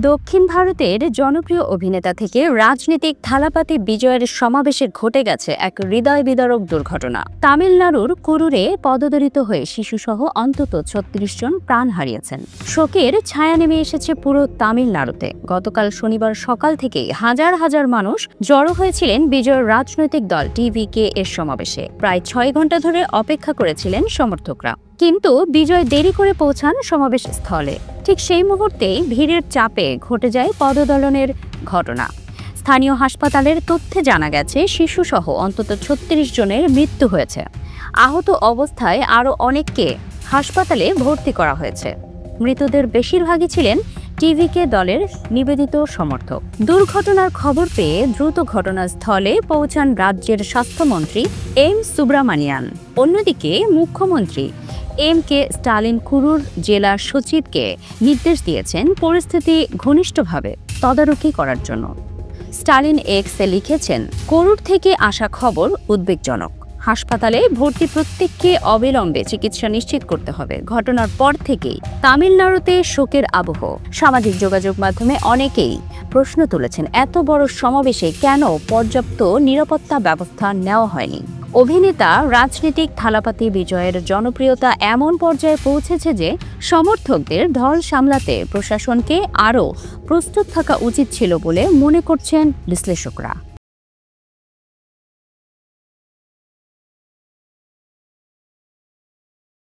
দক্ষিণ ভারতের জনপ্রিয় অভিনেতা থেকে রাজনীতিক থালাপাতি বিজয়ের সমাবেশে ঘটে গেছে এক হৃদয় বিদারক দুর্ঘটনা। তামিলনাড়ুর কুরুরে পদদলিত হয়ে শিশুসহ অন্তত ৩৬ জন প্রাণ হারিয়েছেন। শোকের ছায়া নেমে এসেছে পুরো তামিলনাড়ুতে। গতকাল শনিবার সকাল থেকেই হাজার হাজার মানুষ জড়ো হয়েছিলেন বিজয়ের রাজনৈতিক দল টিভিকে এর সমাবেশে। প্রায় ৬ ঘন্টা ধরে অপেক্ষা করেছিলেন সমর্থকরা, কিন্তু বিজয় দেরি করে পৌঁছান সমাবেশ স্থলে। ঠিক সেই মুহূর্তেই ভিড়ের চাপে ঘটে যায় পদদলনের ঘটনা। স্থানীয় হাসপাতালের তথ্যে জানা গেছে শিশুসহ অন্তত ৩৬ জনের মৃত্যু হয়েছে। আহত অবস্থায় আরও অনেককে হাসপাতালে ভর্তি করা হয়েছে। মৃতদের বেশিরভাগই ছিলেন টিভিকে দলের নিবেদিত সমর্থক। দুর্ঘটনার খবর পেয়ে দ্রুত ঘটনাস্থলে পৌঁছান রাজ্যের স্বাস্থ্যমন্ত্রী এম সুব্রামানিয়ান। অন্যদিকে মুখ্যমন্ত্রী এম.কে. স্টালিন কুরুর জেলা সচিবকে নির্দেশ দিয়েছেন পরিস্থিতি ঘনিষ্ঠভাবে তদারকি করার জন্য। স্টালিন এক্সে লিখেছেন, কুরুর থেকে আসা খবর উদ্বেগজনক। হাসপাতালে ভর্তি প্রত্যেককে অবিলম্বে চিকিৎসা নিশ্চিত করতে হবে। ঘটনার পর থেকেই তামিলনাড়ুতে শোকের আবহ। সামাজিক যোগাযোগ মাধ্যমে অনেকেই প্রশ্ন তুলেছেন, এত বড় সমাবেশে কেন পর্যাপ্ত নিরাপত্তা ব্যবস্থা নেওয়া হয়নি? অভিনেতা রাজনীতিক থালাপাতি বিজয়ের জনপ্রিয়তা এমন পর্যায়ে পৌঁছেছে যে সমর্থকদের ঢল সামলাতে প্রশাসনকে আরও প্রস্তুত থাকা উচিত ছিল বলে মনে করছেন বিশ্লেষকরা।